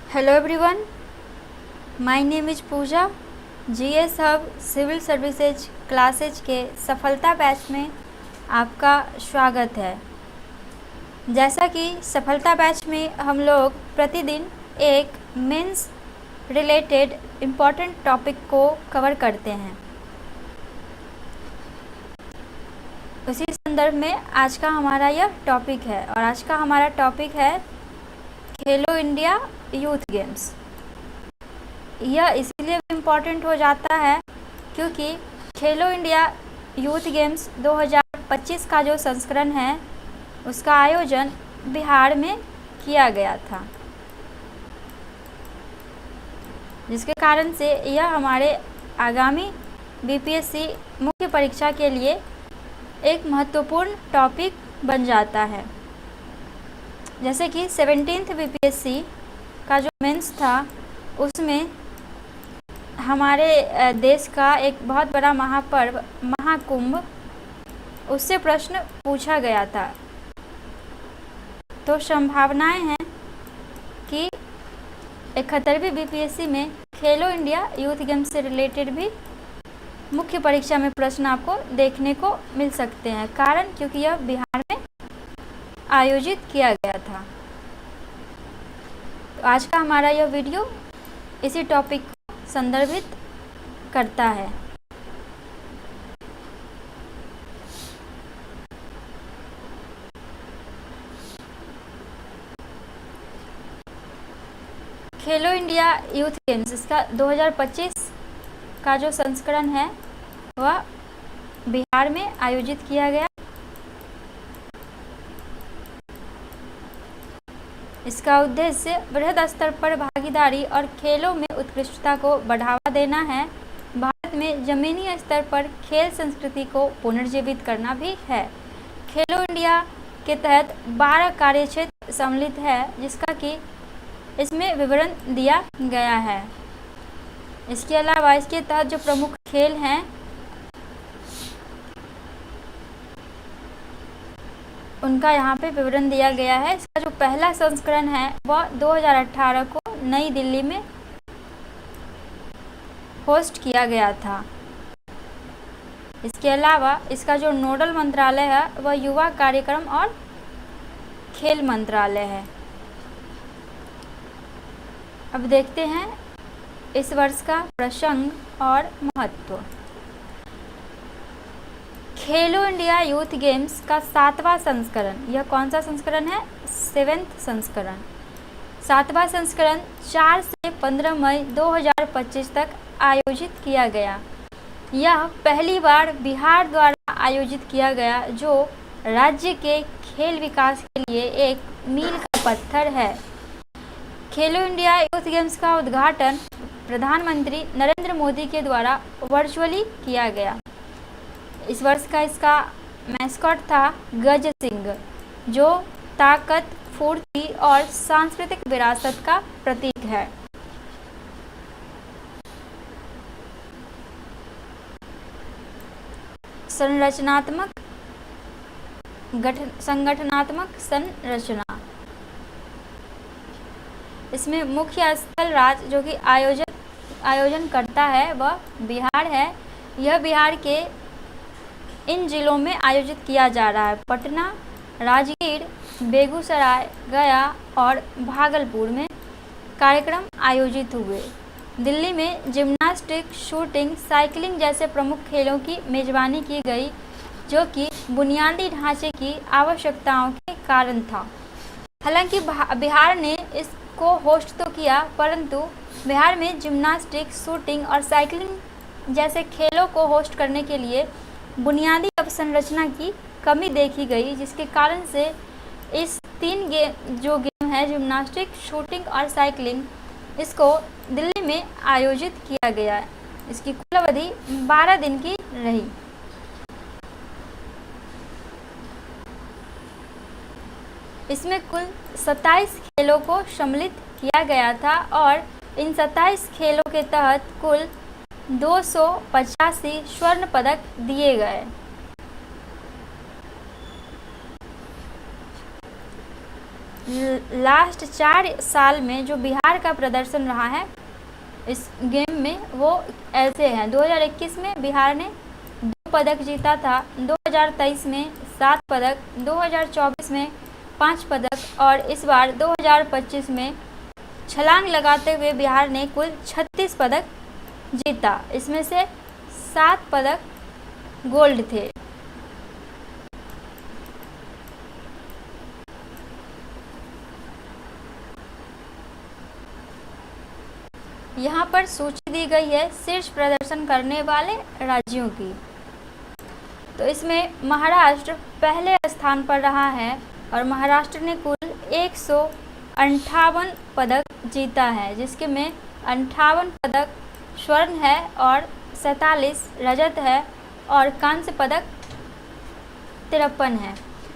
Hello everyone, my name is Pooja. GS hub civil services classes के सफलता batch में आपका स्वागत है। जैसा कि सफलता बैच में हम लोग प्रतिदिन एक मेंस रिलेटेड इम्पॉर्टेंट टॉपिक को कवर करते हैं, उसी संदर्भ में आज का हमारा यह टॉपिक है। और आज का हमारा टॉपिक है खेलो इंडिया यूथ गेम्स। यह इसलिए भी इम्पॉर्टेंट हो जाता है क्योंकि खेलो इंडिया यूथ गेम्स 2025 का जो संस्करण है उसका आयोजन बिहार में किया गया था, जिसके कारण से यह हमारे आगामी बीपीएससी मुख्य परीक्षा के लिए एक महत्वपूर्ण टॉपिक बन जाता है। जैसे कि 17th बीपीएससी का जो मेंस था उसमें हमारे देश का एक बहुत बड़ा महापर्व महाकुंभ, उससे प्रश्न पूछा गया था। तो संभावनाएं हैं कि 71वीं बीपीएससी में खेलो इंडिया यूथ गेम्स से रिलेटेड भी मुख्य परीक्षा में प्रश्न आपको देखने को मिल सकते हैं, कारण क्योंकि यह बिहार में आयोजित किया गया था। तो आज का हमारा यह वीडियो इसी टॉपिक को संदर्भित करता है। खेलो इंडिया यूथ गेम्स इसका 2025 का जो संस्करण है वह बिहार में आयोजित किया गया। इसका उद्देश्य बृहद स्तर पर भागीदारी और खेलों में उत्कृष्टता को बढ़ावा देना है। भारत में जमीनी स्तर पर खेल संस्कृति को पुनर्जीवित करना भी है। खेलो इंडिया के तहत 12 कार्यक्षेत्र सम्मिलित है, जिसका कि इसमें विवरण दिया गया है। इसके अलावा इसके तहत जो प्रमुख खेल हैं उनका यहाँ पे विवरण दिया गया है। इसका जो पहला संस्करण है वह 2018 को नई दिल्ली में होस्ट किया गया था। इसके अलावा इसका जो नोडल मंत्रालय है वह युवा कार्यक्रम और खेल मंत्रालय है। अब देखते हैं इस वर्ष का प्रसंग और महत्व। खेलो इंडिया यूथ गेम्स का 7वां संस्करण, यह कौन सा संस्करण है? 7th संस्करण। 7वां संस्करण 4 से 15 मई 2025 तक आयोजित किया गया। यह पहली बार बिहार द्वारा आयोजित किया गया, जो राज्य के खेल विकास के लिए एक मील का पत्थर है। खेलो इंडिया यूथ गेम्स का उद्घाटन प्रधानमंत्री नरेंद्र मोदी के द्वारा वर्चुअली किया गया। इस वर्ष का इसका मैस्कॉट था गज सिंह, जो ताकत, फुर्ती और सांस्कृतिक विरासत का प्रतीक है। संगठनात्मक संरचना, इसमें मुख्य स्थल राज्य जो कि आयोजन करता है वह बिहार है। यह बिहार के इन जिलों में आयोजित किया जा रहा है। पटना, राजगीर, बेगूसराय, गया और भागलपुर में कार्यक्रम आयोजित हुए। दिल्ली में जिम्नास्टिक, शूटिंग, साइकिलिंग जैसे प्रमुख खेलों की मेजबानी की गई, जो कि बुनियादी ढांचे की आवश्यकताओं के कारण था। हालांकि बिहार ने इसको होस्ट तो किया, परंतु बिहार में जिम्नास्टिक, शूटिंग और साइकिलिंग जैसे खेलों को होस्ट करने के लिए बुनियादी अवसंरचना की कमी देखी गई, जिसके कारण से इस 3 गेम है, जिम्नास्टिक, शूटिंग और साइकिलिंग, इसको दिल्ली में आयोजित किया गया। इसकी कुल अवधि 12 दिन की रही। इसमें कुल 27 खेलों को सम्मिलित किया गया था और इन 27 खेलों के तहत कुल 285 स्वर्ण पदक दिए गए। लास्ट 4 साल में जो बिहार का प्रदर्शन रहा है इस गेम में वो ऐसे हैं। 2021 में बिहार ने 2 पदक जीता था, 2023 में 7 पदक, 2024 में 5 पदक और इस बार 2025 में छलांग लगाते हुए बिहार ने कुल 36 पदक जीता। इसमें से 7 पदक गोल्ड थे। यहाँ पर सूची दी गई है शीर्ष प्रदर्शन करने वाले राज्यों की। तो इसमें महाराष्ट्र पहले स्थान पर रहा है और महाराष्ट्र ने कुल 158 पदक जीता है, जिसके में 58 पदक स्वर्ण है और 47 रजत है और कांस्य पदक 53 है।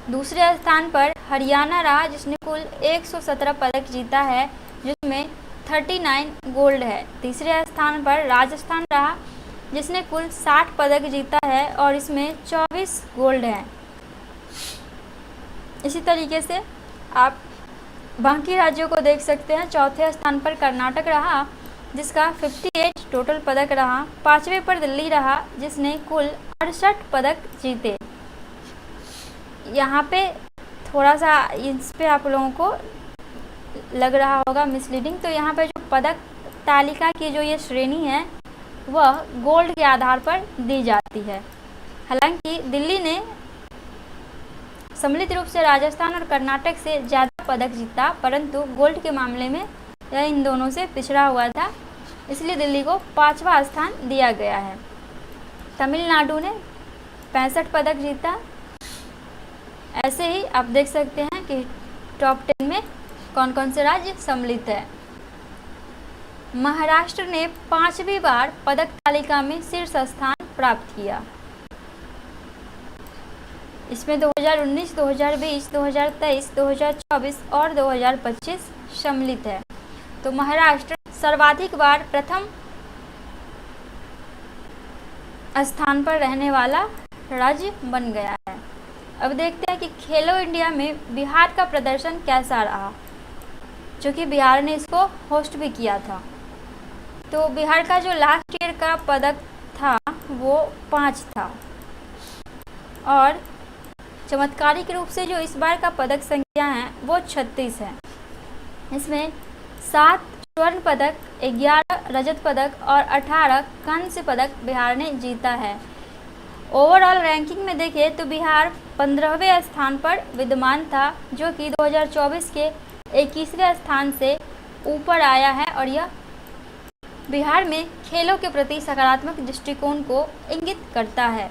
दूसरे स्थान पर हरियाणा रहा जिसने कुल 117 पदक जीता है, जिसमें 39 गोल्ड है। तीसरे स्थान पर राजस्थान रहा जिसने कुल 60 पदक जीता है और इसमें 24 गोल्ड है। इसी तरीके से आप बाकी राज्यों को देख सकते हैं। चौथे स्थान पर कर्नाटक रहा जिसका 58 टोटल पदक रहा। 5वें पर दिल्ली रहा जिसने कुल 68 पदक जीते। यहाँ पे थोड़ा सा इस पे आप लोगों को लग रहा होगा मिसलीडिंग। तो यहाँ पे जो पदक तालिका की जो ये श्रेणी है वह गोल्ड के आधार पर दी जाती है। हालांकि दिल्ली ने सम्मिलित रूप से राजस्थान और कर्नाटक से ज़्यादा पदक जीता, परंतु गोल्ड के मामले में यह इन दोनों से पिछड़ा हुआ था, इसलिए दिल्ली को 5वां स्थान दिया गया है। तमिलनाडु ने 65 पदक जीता। ऐसे ही आप देख सकते हैं कि टॉप 10 में कौन कौन से राज्य सम्मिलित है। महाराष्ट्र ने 5वीं बार पदक तालिका में शीर्ष स्थान प्राप्त किया। इसमें 2019, 2020, 2023, 2024 और 2025 सम्मिलित है। तो महाराष्ट्र सर्वाधिक बार प्रथम स्थान पर रहने वाला राज्य बन गया है। अब देखते हैं कि खेलो इंडिया में बिहार का प्रदर्शन कैसा रहा, जो कि बिहार ने इसको होस्ट भी किया था। तो बिहार का जो लास्ट ईयर का पदक था वो 5 था और चमत्कारिक रूप से जो इस बार का पदक संख्या है वो 36 है। इसमें 7 स्वर्ण पदक, 11 रजत पदक और 18 कांस्य पदक बिहार ने जीता है। ओवरऑल रैंकिंग में देखें तो बिहार 15वें स्थान पर विद्यमान था, जो कि 2024 के 21वें स्थान से ऊपर आया है और यह बिहार में खेलों के प्रति सकारात्मक दृष्टिकोण को इंगित करता है।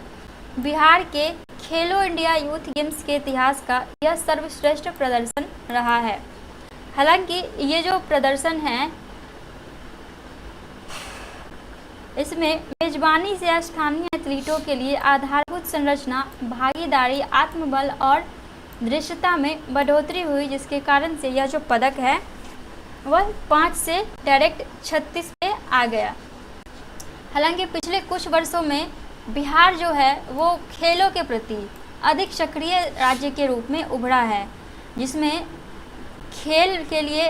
बिहार के खेलो इंडिया यूथ गेम्स के इतिहास का यह सर्वश्रेष्ठ प्रदर्शन रहा है। हालांकि ये जो प्रदर्शन है इसमें मेजबानी से स्थानीय एथलीटों के लिए आधारभूत संरचना, भागीदारी, आत्मबल और दृश्यता में बढ़ोतरी हुई, जिसके कारण से यह जो पदक है वह 5 से डायरेक्ट 36 पे आ गया। हालांकि पिछले कुछ वर्षों में बिहार जो है वो खेलों के प्रति अधिक सक्रिय राज्य के रूप में उभरा है, जिसमें खेल के लिए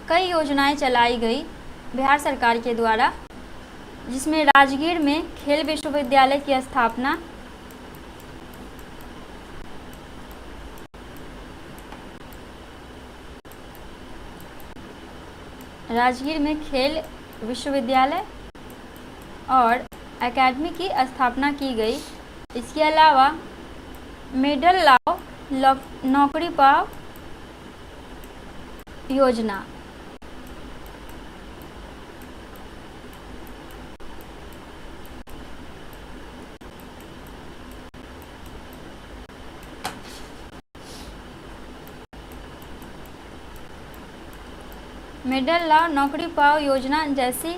कई योजनाएं चलाई गई बिहार सरकार के द्वारा, जिसमें राजगीर में खेल विश्वविद्यालय की स्थापना, राजगीर में खेल विश्वविद्यालय और एकेडमी की स्थापना की गई। इसके अलावा मेडल लाओ नौकरी पाओ योजना, मेडल लाओ नौकरी पाओ योजना जैसी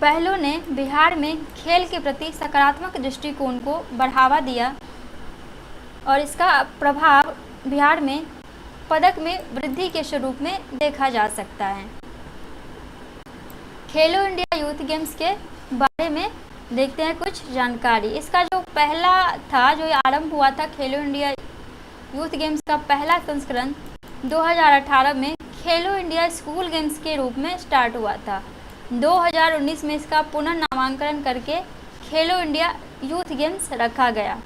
पहलों ने बिहार में खेल के प्रति सकारात्मक दृष्टिकोण को बढ़ावा दिया और इसका प्रभाव बिहार में पदक में वृद्धि के स्वरूप में देखा जा सकता है। खेलो इंडिया यूथ गेम्स के बारे में देखते हैं कुछ जानकारी। इसका जो पहला था, जो आरंभ हुआ था खेलो इंडिया यूथ गेम्स का पहला संस्करण 2018 में खेलो इंडिया स्कूल गेम्स के रूप में स्टार्ट हुआ था। 2019 में इसका पुनर्नामकरण करके खेलो इंडिया यूथ गेम्स रखा गया।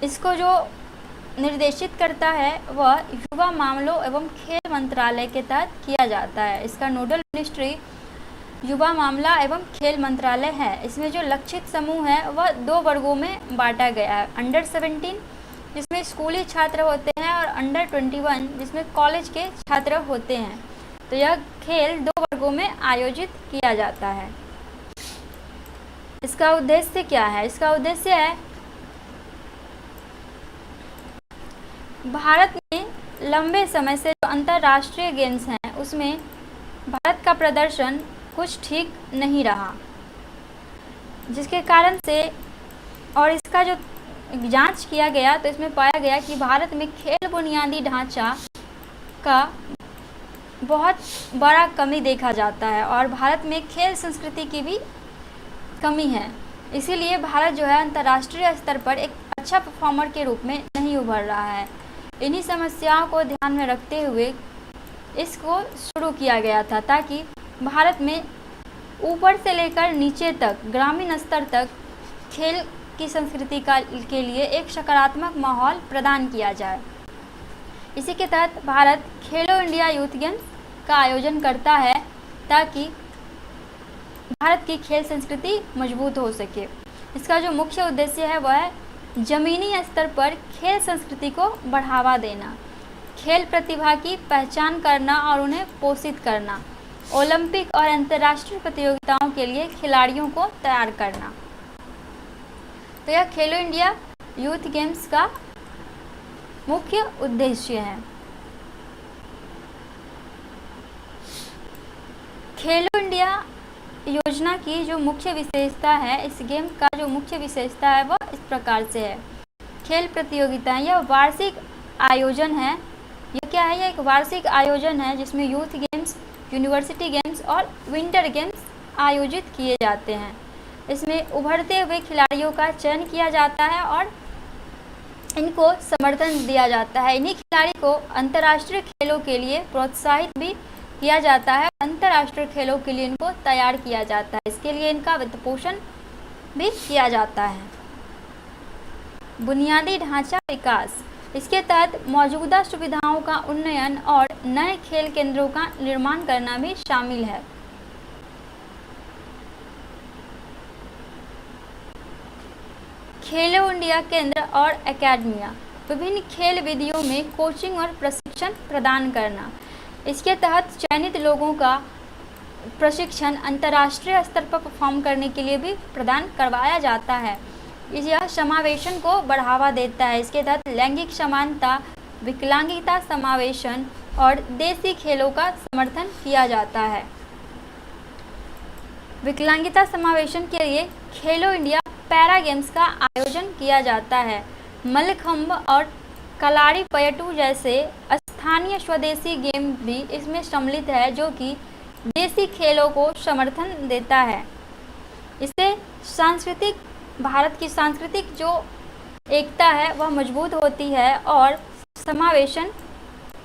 इसको जो निर्देशित करता है वह युवा मामलों एवं खेल मंत्रालय के तहत किया जाता है। इसका नोडल मिनिस्ट्री युवा मामला एवं खेल मंत्रालय है। इसमें जो लक्षित समूह है वह 2 वर्गों में बांटा गया है, अंडर 17 जिसमें स्कूली छात्र होते हैं और अंडर 21 जिसमें कॉलेज के छात्र होते हैं। तो यह खेल 2 वर्गों में आयोजित किया जाता है। इसका उद्देश्य क्या है? इसका उद्देश्य है भारत में लंबे समय से जो अंतर्राष्ट्रीय गेम्स हैं उसमें भारत का प्रदर्शन कुछ ठीक नहीं रहा, जिसके कारण से और इसका जो जांच किया गया तो इसमें पाया गया कि भारत में खेल बुनियादी ढांचा का बहुत बड़ा कमी देखा जाता है और भारत में खेल संस्कृति की भी कमी है। इसीलिए भारत जो है अंतर्राष्ट्रीय स्तर पर एक अच्छा परफॉर्मर के रूप में नहीं उभर रहा है। इन्हीं समस्याओं को ध्यान में रखते हुए इसको शुरू किया गया था ताकि भारत में ऊपर से लेकर नीचे तक ग्रामीण स्तर तक खेल की संस्कृति के लिए एक सकारात्मक माहौल प्रदान किया जाए। इसी के तहत भारत खेलो इंडिया यूथ गेम्स का आयोजन करता है ताकि भारत की खेल संस्कृति मजबूत हो सके। इसका जो मुख्य उद्देश्य है वह है जमीनी स्तर पर खेल संस्कृति को बढ़ावा देना, खेल प्रतिभा की पहचान करना और उन्हें पोषित करना, ओलंपिक और अंतर्राष्ट्रीय प्रतियोगिताओं के लिए खिलाड़ियों को तैयार करना। तो यह खेलो इंडिया यूथ गेम्स का मुख्य उद्देश्य है। खेलो इंडिया योजना की जो मुख्य विशेषता है, इस गेम का जो मुख्य विशेषता है वह इस प्रकार से है। खेल प्रतियोगिताएं यह वार्षिक आयोजन है। यह क्या है? यह एक वार्षिक आयोजन है जिसमें यूथ गेम्स, यूनिवर्सिटी गेम्स और विंटर गेम्स आयोजित किए जाते हैं। इसमें उभरते हुए खिलाड़ियों का चयन किया जाता है और इनको समर्थन दिया जाता है। इन्हीं खिलाड़ी को अंतर्राष्ट्रीय खेलों के लिए प्रोत्साहित भी किया जाता है। अंतर्राष्ट्रीय खेलों के लिए इनको तैयार किया जाता है। इसके लिए इनका वित्त पोषण भी किया जाता है। बुनियादी ढांचा विकास, इसके तहत मौजूदा सुविधाओं का उन्नयन और नए खेल केंद्रों का निर्माण करना भी शामिल है। खेलो इंडिया केंद्र और एकेडमियां, विभिन्न खेल विधियों में कोचिंग और प्रशिक्षण प्रदान करना। इसके तहत चयनित लोगों का प्रशिक्षण अंतर्राष्ट्रीय स्तर पर परफॉर्म करने के लिए भी प्रदान करवाया जाता है। यह समावेशन को बढ़ावा देता है। इसके तहत लैंगिक समानता, विकलांगता समावेशन और देसी खेलों का समर्थन किया जाता है। विकलांगता समावेशन के लिए खेलो इंडिया पैरा गेम्स का आयोजन किया जाता है। मल्लखंब और कलारीपयट्टू जैसे स्थानीय स्वदेशी गेम भी इसमें सम्मिलित है जो कि देसी खेलों को समर्थन देता है। इससे भारत की सांस्कृतिक जो एकता है वह मजबूत होती है और समावेशन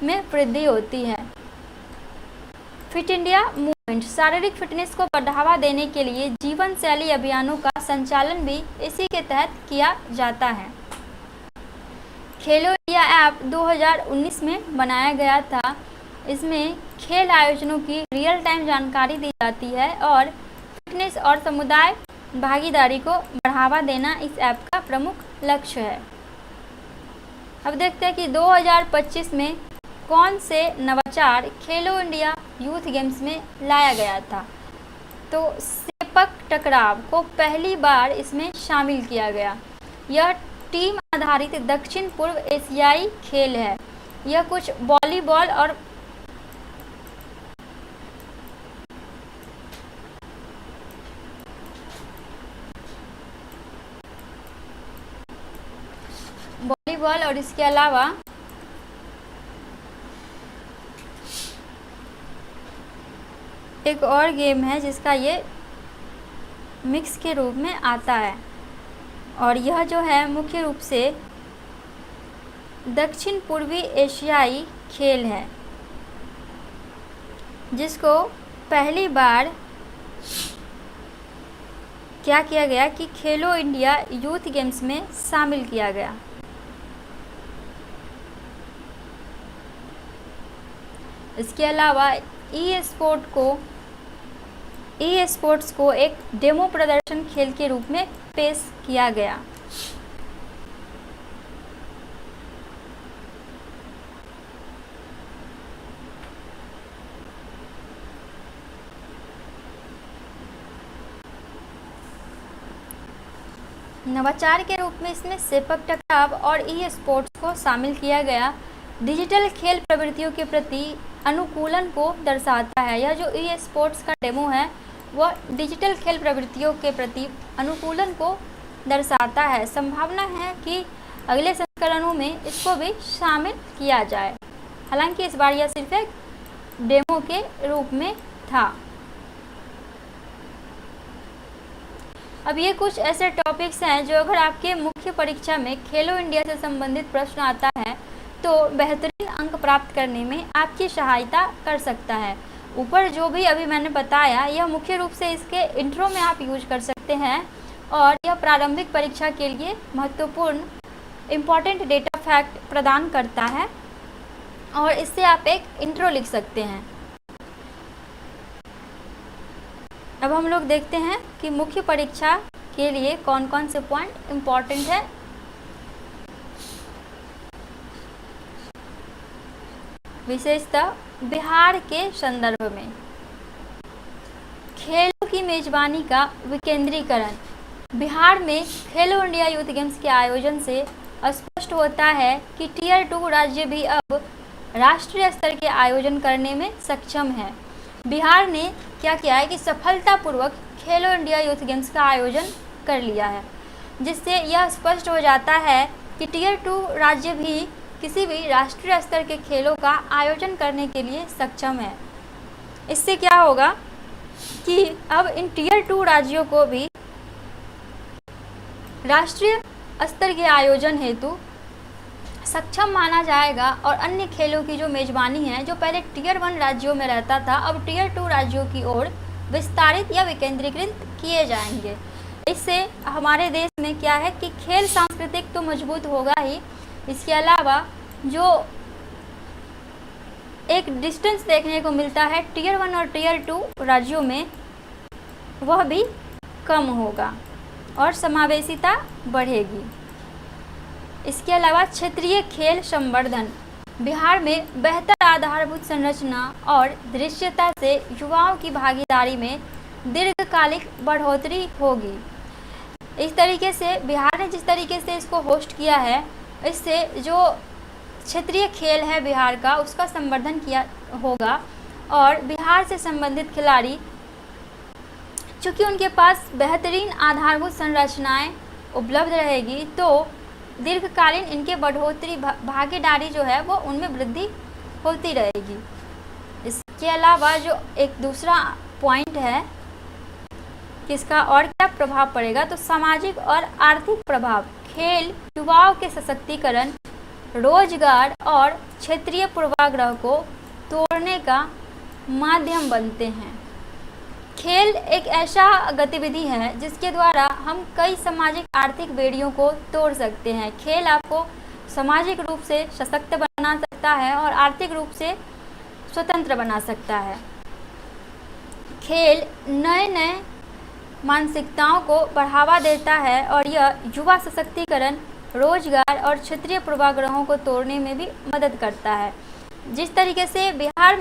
में वृद्धि होती है। फिट इंडिया मूवमेंट, शारीरिक फिटनेस को बढ़ावा देने के लिए जीवन शैली अभियानों का संचालन भी इसी के तहत किया जाता है। खेलो इंडिया ऐप 2019 में बनाया गया था। इसमें खेल आयोजनों की रियल टाइम जानकारी दी जाती है और फिटनेस और समुदाय भागीदारी को बढ़ावा देना इस ऐप का प्रमुख लक्ष्य है। अब देखते हैं कि 2025 में कौन से नवाचार खेलो इंडिया यूथ गेम्स में लाया गया था। तो सेपक टकराव को पहली बार इसमें शामिल किया गया। यह टीम आधारित दक्षिण पूर्व एशियाई खेल है। यह कुछ वॉलीबॉल और इसके अलावा एक और गेम है जिसका ये मिक्स के रूप में आता है। और यह जो है मुख्य रूप से दक्षिण पूर्वी एशियाई खेल है, जिसको पहली बार क्या किया गया कि खेलो इंडिया यूथ गेम्स में शामिल किया गया। इसके अलावा ई स्पोर्ट्स को एक डेमो प्रदर्शन खेल के रूप में पेश किया गया। नवाचार के रूप में इसमें सेपक टकराव और ई स्पोर्ट्स को शामिल किया गया। डिजिटल खेल प्रवृत्तियों के प्रति अनुकूलन को दर्शाता है। यह जो ई स्पोर्ट्स का डेमो है वह डिजिटल खेल प्रवृत्तियों के प्रति अनुकूलन को दर्शाता है। संभावना है कि अगले संस्करणों में इसको भी शामिल किया जाए। हालांकि इस बार यह सिर्फ एक डेमो के रूप में था। अब ये कुछ ऐसे टॉपिक्स हैं जो अगर आपके मुख्य परीक्षा में खेलो इंडिया से संबंधित प्रश्न आता है तो बेहतरीन अंक प्राप्त करने में आपकी सहायता कर सकता है। ऊपर जो भी अभी मैंने बताया यह मुख्य रूप से इसके इंट्रो में आप यूज कर सकते हैं और यह प्रारंभिक परीक्षा के लिए महत्वपूर्ण इम्पॉर्टेंट डेटा फैक्ट प्रदान करता है और इससे आप एक इंट्रो लिख सकते हैं। अब हम लोग देखते हैं कि मुख्य परीक्षा के लिए कौन कौन से पॉइंट इम्पॉर्टेंट है। विशेषतः बिहार के संदर्भ में खेलों की मेजबानी का विकेंद्रीकरण। बिहार में खेलो इंडिया यूथ गेम्स के आयोजन से स्पष्ट होता है कि टियर 2 राज्य भी अब राष्ट्रीय स्तर के आयोजन करने में सक्षम है। बिहार ने क्या किया है कि सफलतापूर्वक खेलो इंडिया यूथ गेम्स का आयोजन कर लिया है, जिससे यह स्पष्ट हो जाता है कि टियर 2 राज्य भी किसी भी राष्ट्रीय स्तर के खेलों का आयोजन करने के लिए सक्षम है। इससे क्या होगा कि अब इन टियर 2 राज्यों को भी राष्ट्रीय स्तर के आयोजन हेतु सक्षम माना जाएगा और अन्य खेलों की जो मेजबानी है जो पहले टियर 1 राज्यों में रहता था अब टियर 2 राज्यों की ओर विस्तारित या विकेंद्रीकृत किए जाएंगे। इससे हमारे देश में क्या है कि खेल सांस्कृतिक तो मजबूत होगा ही, इसके अलावा जो एक डिस्टेंस देखने को मिलता है टियर 1 और टियर 2 राज्यों में वह भी कम होगा और समावेशिता बढ़ेगी। इसके अलावा क्षेत्रीय खेल संवर्धन। बिहार में बेहतर आधारभूत संरचना और दृश्यता से युवाओं की भागीदारी में दीर्घकालिक बढ़ोतरी होगी। इस तरीके से बिहार ने जिस तरीके से इसको होस्ट किया है इससे जो क्षेत्रीय खेल है बिहार का उसका संवर्धन किया होगा और बिहार से संबंधित खिलाड़ी चूँकि उनके पास बेहतरीन आधारभूत संरचनाएं उपलब्ध रहेगी तो दीर्घकालीन इनके बढ़ोतरी भागीदारी जो है वो उनमें वृद्धि होती रहेगी। इसके अलावा जो एक दूसरा पॉइंट है कि इसका और क्या प्रभाव पड़ेगा तो सामाजिक और आर्थिक प्रभाव। खेल युवाओं के सशक्तिकरण, रोजगार और क्षेत्रीय पूर्वाग्रह को तोड़ने का माध्यम बनते हैं। खेल एक ऐसा गतिविधि है जिसके द्वारा हम कई सामाजिक आर्थिक बेड़ियों को तोड़ सकते हैं। खेल आपको सामाजिक रूप से सशक्त बना सकता है और आर्थिक रूप से स्वतंत्र बना सकता है। खेल नए नए मानसिकताओं को बढ़ावा देता है और यह युवा सशक्तिकरण, रोजगार और क्षेत्रीय पूर्वाग्रहों को तोड़ने में भी मदद करता है। जिस तरीके से बिहार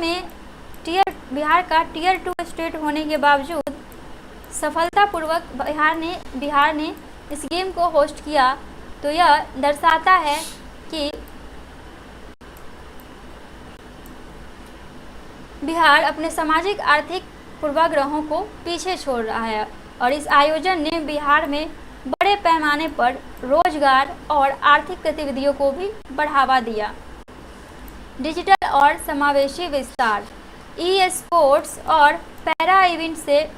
का टियर 2 स्टेट होने के बावजूद सफलतापूर्वक बिहार ने इस गेम को होस्ट किया तो यह दर्शाता है कि बिहार अपने सामाजिक आर्थिक पूर्वाग्रहों को पीछे छोड़ रहा है और इस आयोजन ने बिहार में बड़े पैमाने पर रोजगार और आर्थिक गतिविधियों को भी बढ़ावा दिया। डिजिटल और समावेशी विस्तार। ई स्पोर्ट्स और पैरा इवेंट से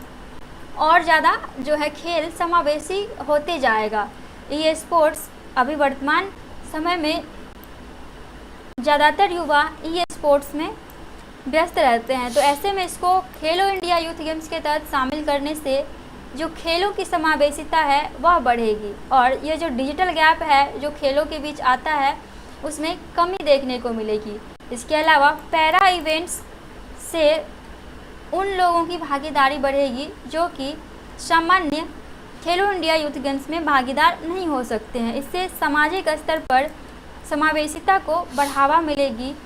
और ज़्यादा जो है खेल समावेशी होते जाएगा। ई स्पोर्ट्स अभी वर्तमान समय में ज़्यादातर युवा ई स्पोर्ट्स में व्यस्त रहते हैं। तो ऐसे में इसको खेलो इंडिया यूथ गेम्स के तहत शामिल करने से जो खेलों की समावेशिता है वह बढ़ेगी और ये जो डिजिटल गैप है जो खेलों के बीच आता है उसमें कमी देखने को मिलेगी। इसके अलावा पैरा इवेंट्स से उन लोगों की भागीदारी बढ़ेगी जो कि सामान्य खेलो इंडिया यूथ गेम्स में भागीदार नहीं हो सकते हैं। इससे सामाजिक स्तर पर समावेशिता को बढ़ावा मिलेगी।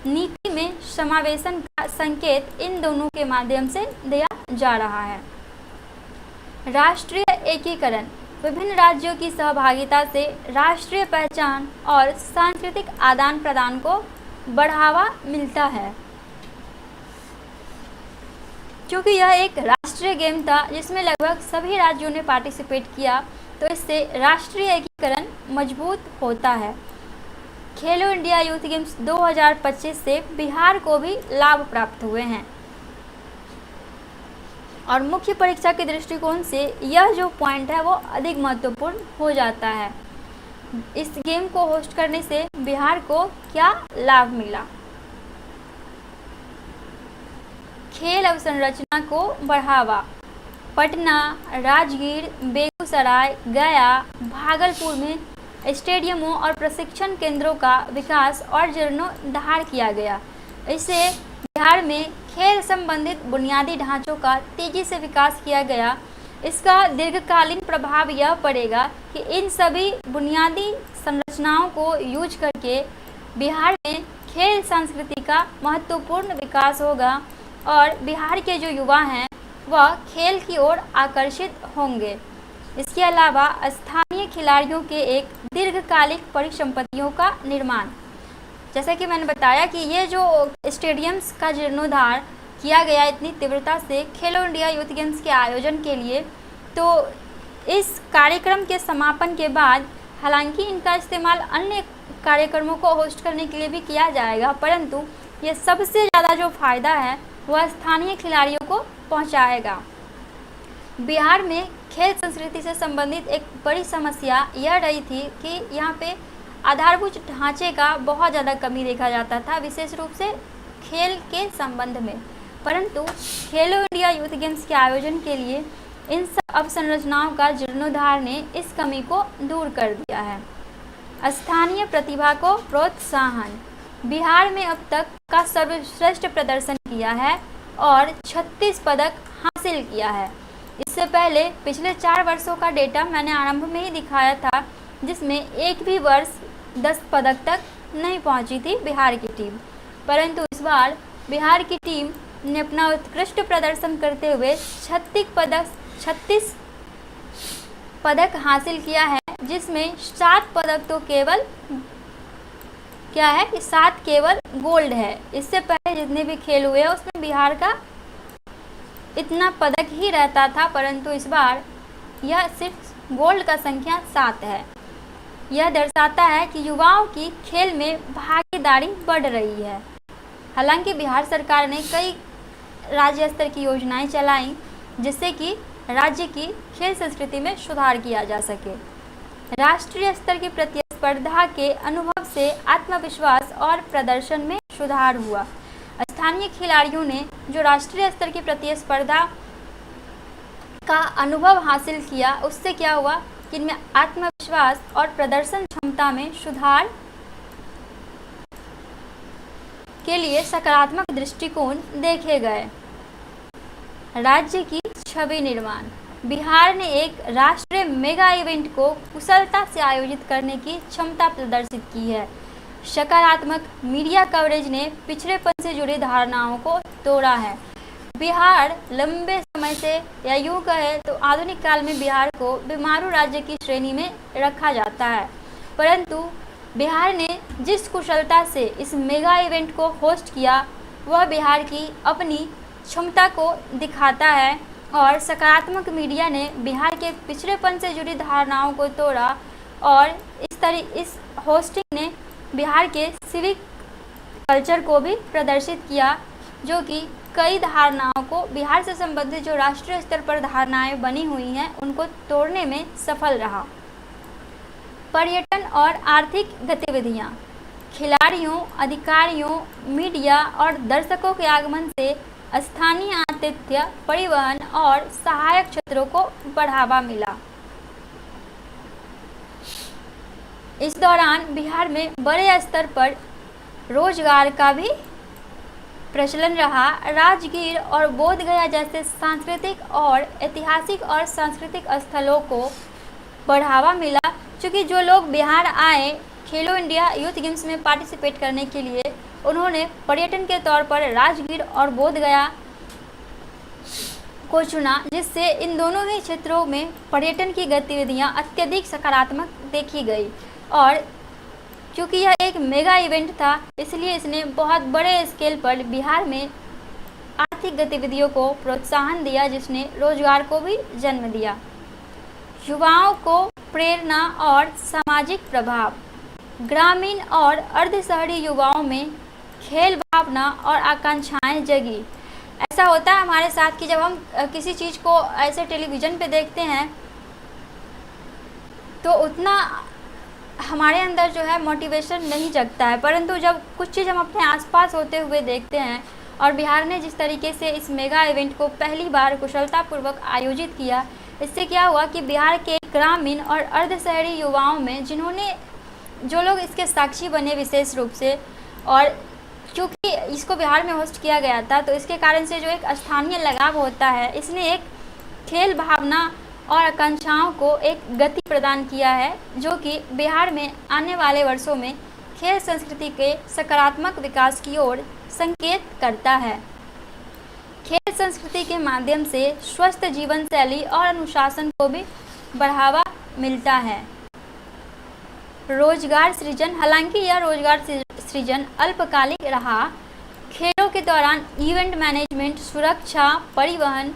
नीति में समावेशन का संकेत इन दोनों के माध्यम से दिया जा रहा है। राष्ट्रीय एकीकरण विभिन्न राज्यों की सहभागिता से राष्ट्रीय पहचान और सांस्कृतिक आदान प्रदान को बढ़ावा मिलता है। क्योंकि यह एक राष्ट्रीय गेम था जिसमें लगभग सभी राज्यों ने पार्टिसिपेट किया, तो इससे राष्ट्रीय एकीकरण मजबूत होता है। खेलो इंडिया यूथ गेम्स 2025 से बिहार को भी लाभ प्राप्त हुए हैं और मुख्य परीक्षा के दृष्टिकोण से यह जो पॉइंट है वो अधिक महत्वपूर्ण हो जाता है। इस गेम को होस्ट करने से बिहार को क्या लाभ मिला? खेल अवसंरचना को बढ़ावा। पटना, राजगीर, बेगूसराय, गया, भागलपुर में स्टेडियमों और प्रशिक्षण केंद्रों का विकास और जीर्णोद्धार किया गया। इससे बिहार में खेल संबंधित बुनियादी ढांचों का तेजी से विकास किया गया। इसका दीर्घकालीन प्रभाव यह पड़ेगा कि इन सभी बुनियादी संरचनाओं को यूज करके बिहार में खेल संस्कृति का महत्वपूर्ण विकास होगा और बिहार के जो युवा हैं वह खेल की ओर आकर्षित होंगे। इसके अलावा स्थानीय खिलाड़ियों के एक दीर्घकालिक परिसंपत्तियों का निर्माण, जैसा कि मैंने बताया कि ये जो स्टेडियम्स का जीर्णोद्धार किया गया इतनी तीव्रता से खेलो इंडिया यूथ गेम्स के आयोजन के लिए, तो इस कार्यक्रम के समापन के बाद हालांकि इनका इस्तेमाल अन्य कार्यक्रमों को होस्ट करने के लिए भी किया जाएगा, परंतु ये सबसे ज़्यादा जो फ़ायदा है वह स्थानीय खिलाड़ियों को पहुंचाएगा। बिहार में खेल संस्कृति से संबंधित एक बड़ी समस्या यह रही थी कि यहाँ पे आधारभूत ढांचे का बहुत ज़्यादा कमी देखा जाता था, विशेष रूप से खेल के संबंध में। परंतु खेलो इंडिया यूथ गेम्स के आयोजन के लिए इन सब अवसंरचनाओं का जीर्णोद्धार ने इस कमी को दूर कर दिया है। स्थानीय प्रतिभा को प्रोत्साहन। बिहार में अब तक का सर्वश्रेष्ठ प्रदर्शन किया है और 36 पदक हासिल किया है। इससे पहले पिछले 4 वर्षों का डेटा मैंने आरंभ में ही दिखाया था, जिसमें एक भी वर्ष 10 पदक तक नहीं पहुंची थी बिहार की टीम। परंतु इस बार बिहार की टीम ने अपना उत्कृष्ट प्रदर्शन करते हुए 36 पदक हासिल किया है, जिसमें 7 पदक तो केवल क्या है कि 7 केवल गोल्ड है। इससे पहले जितने भी खेल हुए हैं उसमें बिहार का इतना पदक ही रहता था, परंतु इस बार यह सिर्फ गोल्ड का संख्या 7 है। यह दर्शाता है कि युवाओं की खेल में भागीदारी बढ़ रही है। हालांकि बिहार सरकार ने कई राज्य स्तर की योजनाएं चलाई जिससे कि राज्य की खेल संस्कृति में सुधार किया जा सके। राष्ट्रीय स्तर की प्रतिस्पर्धा के अनुभव से आत्मविश्वास और प्रदर्शन में सुधार हुआ। स्थानीय खिलाड़ियों ने जो राष्ट्रीय स्तर की प्रतिस्पर्धा का अनुभव हासिल किया, उससे क्या हुआ कि इनमें आत्मविश्वास और प्रदर्शन क्षमता में सुधार के लिए सकारात्मक दृष्टिकोण देखे गए। राज्य की छवि निर्माण। बिहार ने एक राष्ट्रीय मेगा इवेंट को कुशलता से आयोजित करने की क्षमता प्रदर्शित की है। सकारात्मक मीडिया कवरेज ने पिछड़ेपन से जुड़ी धारणाओं को तोड़ा है। बिहार लंबे समय से या यूँ कहे तो आधुनिक काल में बिहार को बीमारू राज्य की श्रेणी में रखा जाता है, परंतु बिहार ने जिस कुशलता से इस मेगा इवेंट को होस्ट किया वह बिहार की अपनी क्षमता को दिखाता है और सकारात्मक मीडिया ने बिहार के पिछड़ेपन से जुड़ी धारणाओं को तोड़ा और इस होस्टिंग ने बिहार के सिविक कल्चर को भी प्रदर्शित किया, जो कि कई धारणाओं को बिहार से संबंधित जो राष्ट्रीय स्तर पर धारणाएं बनी हुई हैं उनको तोड़ने में सफल रहा। पर्यटन और आर्थिक गतिविधियां। खिलाड़ियों, अधिकारियों, मीडिया और दर्शकों के आगमन से स्थानीय आतिथ्य, परिवहन और सहायक क्षेत्रों को बढ़ावा मिला। इस दौरान बिहार में बड़े स्तर पर रोजगार का भी प्रचलन रहा। राजगीर और बोधगया जैसे सांस्कृतिक और ऐतिहासिक और सांस्कृतिक स्थलों को बढ़ावा मिला, क्योंकि जो लोग बिहार आए खेलो इंडिया यूथ गेम्स में पार्टिसिपेट करने के लिए, उन्होंने पर्यटन के तौर पर राजगीर और बोधगया को चुना, जिससे इन दोनों ही क्षेत्रों में पर्यटन की गतिविधियां अत्यधिक सकारात्मक देखी गई। और क्योंकि यह एक मेगा इवेंट था, इसलिए इसने बहुत बड़े स्केल पर बिहार में आर्थिक गतिविधियों को प्रोत्साहन दिया, जिसने रोजगार को भी जन्म दिया। युवाओं को प्रेरणा और सामाजिक प्रभाव। ग्रामीण और अर्ध शहरी युवाओं में खेल भावना और आकांक्षाएं जगी। ऐसा होता है हमारे साथ कि जब हम किसी चीज़ को ऐसे टेलीविज़न पे देखते हैं तो उतना हमारे अंदर जो है मोटिवेशन नहीं जगता है, परंतु जब कुछ चीज़ हम अपने आसपास होते हुए देखते हैं, और बिहार ने जिस तरीके से इस मेगा इवेंट को पहली बार कुशलतापूर्वक आयोजित किया, इससे क्या हुआ कि बिहार के ग्रामीण और अर्ध शहरी युवाओं में जो लोग इसके साक्षी बने विशेष रूप से, और क्योंकि इसको बिहार में होस्ट किया गया था, तो इसके कारण से जो एक स्थानीय लगाव होता है, इसने एक खेल भावना और आकांक्षाओं को एक गति प्रदान किया है, जो कि बिहार में आने वाले वर्षों में खेल संस्कृति के सकारात्मक विकास की ओर संकेत करता है। खेल संस्कृति के माध्यम से स्वस्थ जीवन शैली और अनुशासन को भी बढ़ावा मिलता है। रोजगार सृजन। हालांकि यह रोजगार सृजन अल्पकालिक रहा। खेलों के दौरान इवेंट मैनेजमेंट, सुरक्षा, परिवहन,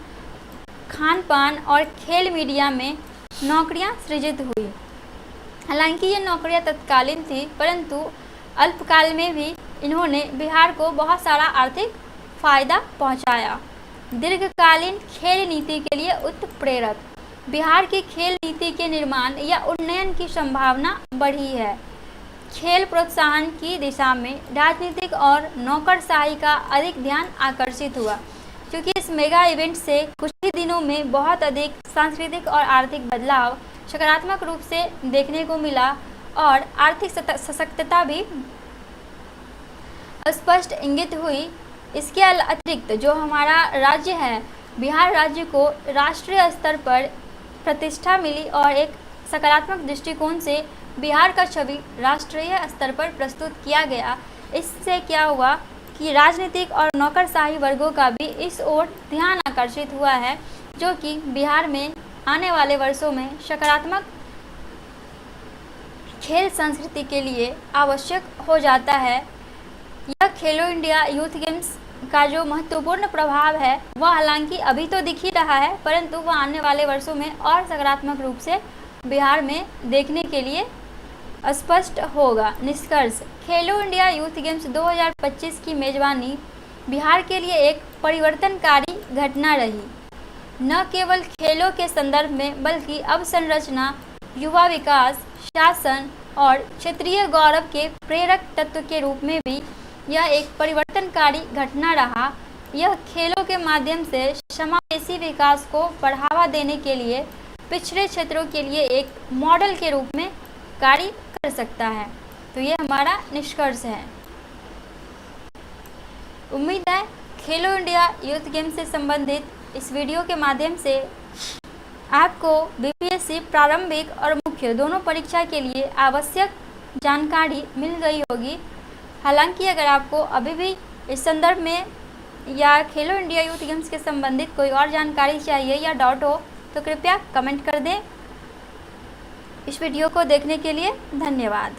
खान पान और खेल मीडिया में नौकरियां सृजित हुई। हालांकि ये नौकरियां तत्कालीन थी, परंतु अल्पकाल में भी इन्होंने बिहार को बहुत सारा आर्थिक फायदा पहुंचाया। दीर्घकालीन खेल नीति के लिए उत्प्रेरक। बिहार की खेल नीति के निर्माण या उन्नयन की संभावना बढ़ी है। खेल प्रोत्साहन की दिशा में राजनीतिक और नौकरशाही का अधिक ध्यान आकर्षित हुआ, क्योंकि इस मेगा इवेंट से कुछ ही दिनों में बहुत अधिक सांस्कृतिक और आर्थिक बदलाव सकारात्मक रूप से देखने को मिला, और आर्थिक सशक्तता भी स्पष्ट इंगित हुई। इसके अतिरिक्त जो हमारा राज्य है, बिहार राज्य को राष्ट्रीय स्तर पर प्रतिष्ठा मिली, और एक सकारात्मक दृष्टिकोण से बिहार का छवि राष्ट्रीय स्तर पर प्रस्तुत किया गया। इससे क्या हुआ कि राजनीतिक और नौकरशाही वर्गों का भी इस ओर ध्यान आकर्षित हुआ है, जो कि बिहार में आने वाले वर्षों में सकारात्मक खेल संस्कृति के लिए आवश्यक हो जाता है। यह खेलो इंडिया यूथ गेम्स का जो महत्वपूर्ण प्रभाव है, वह हालांकि अभी तो दिख ही रहा है, परंतु वह आने वाले वर्षों में और सकारात्मक रूप से बिहार में देखने के लिए स्पष्ट होगा। निष्कर्ष। खेलो इंडिया यूथ गेम्स 2025 की मेजबानी बिहार के लिए एक परिवर्तनकारी घटना रही। न केवल खेलों के संदर्भ में, बल्कि अवसंरचना, युवा विकास, शासन और क्षेत्रीय गौरव के प्रेरक तत्व के रूप में भी यह एक परिवर्तनकारी घटना रहा। यह खेलों के माध्यम से समावेशी विकास को बढ़ावा देने के लिए पिछड़े क्षेत्रों के लिए एक मॉडल के रूप में कार्य कर सकता है। तो ये हमारा निष्कर्ष है। उम्मीद है खेलो इंडिया यूथ गेम से संबंधित इस वीडियो के माध्यम से आपको बीपीएससी प्रारंभिक और मुख्य दोनों परीक्षा के लिए आवश्यक जानकारी मिल गई होगी। हालांकि अगर आपको अभी भी इस संदर्भ में या खेलो इंडिया यूथ गेम्स के संबंधित कोई और जानकारी चाहिए या डाउट हो, तो कृपया कमेंट कर दें। इस वीडियो को देखने के लिए धन्यवाद।